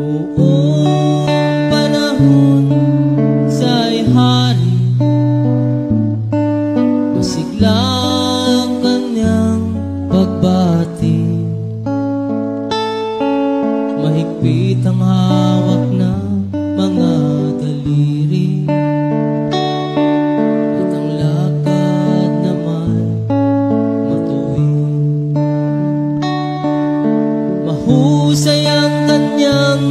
Noong panahon siya'y hari, masigla ang kanyang pagbati. Mahigpit ang hawak na mga daliri, at ang lakad naman matuwid. Mahusay ang kanyang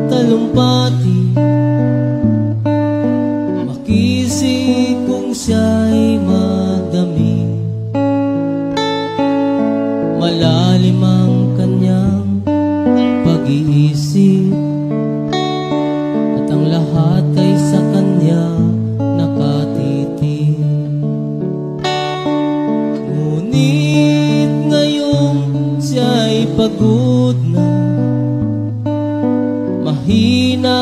talumpati, makisig kung siya'y magdami. Malalim ang kanyang pag-iisip, at ang lahat ay sa kanya nakatitig. Ngunit ngayong siya'y pagod na, mahina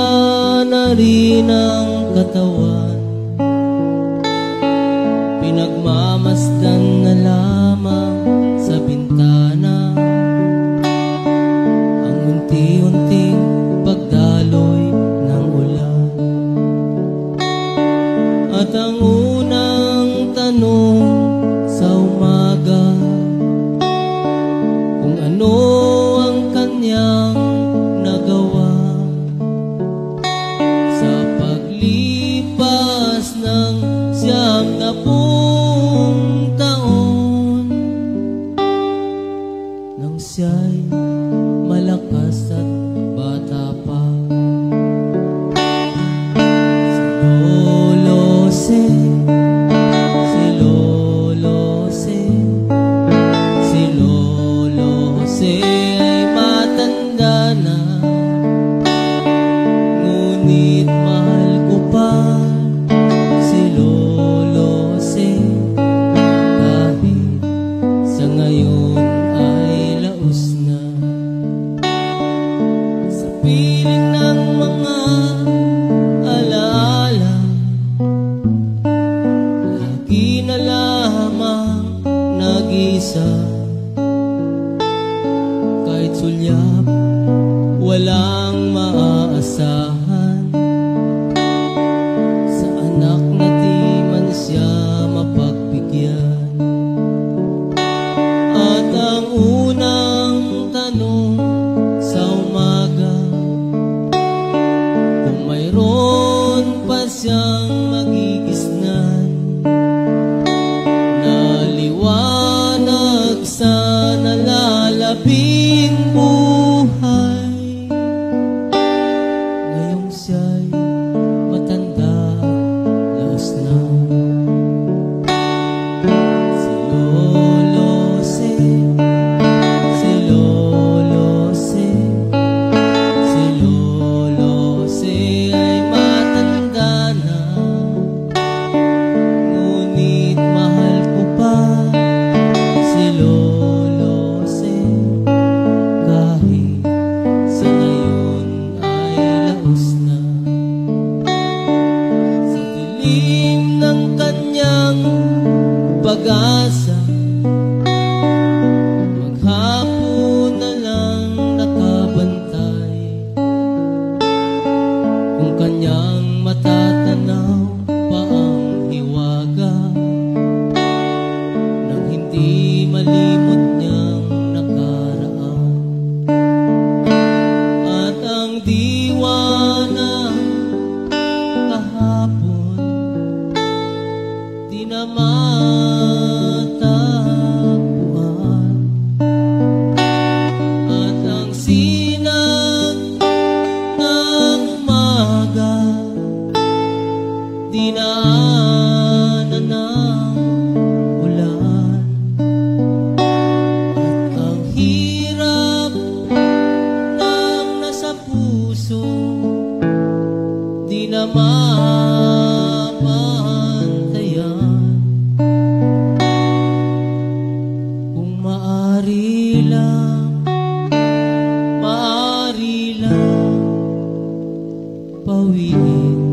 na rin ang katawan, pinagmamasdan na lamang sa bintana ang unti-unting pagdaloy ng ulan. At ang unang tanong sa umaga, kung ano ang kanyang nagawa sa paglipas ng 90 taon, nang siya'y malakas at bata pa. Si Lolo Se ay matanda na, ngunit mahal ko pa si Lolo Se, kahit sa ngayon ay laos na. Sa piling ng mga alaala, lagi na lamang nag-isa. Kahit sulyap, walang maaasahan, sa anak na di man siya mapagbigyan. At ang unang tanong sa umaga, kung mayroon pa siyang magigisnan na liwanag sa nalalabing buhay. Ngayong siya'y matanda, laos na. Si Lolo Se, si Lolo Se, si Lolo Se ay matanda na, ngunit mahal ko pa si Lolo Se, kahit sa ngayon ay laos na. Sa dilim ng kanyang pag-asa, maghapon na lang nakabantay, kung kanyang matatanaw pa ang hiwaga, nang hindi malimot niyang nakaraan. At ang diwa na kahapon, di na matagpuan. At ang sinag ng umaga, dinaanan ng ulan. At ang hirap ng nasa puso, di na mapantayan. Kung maaari lang pawiin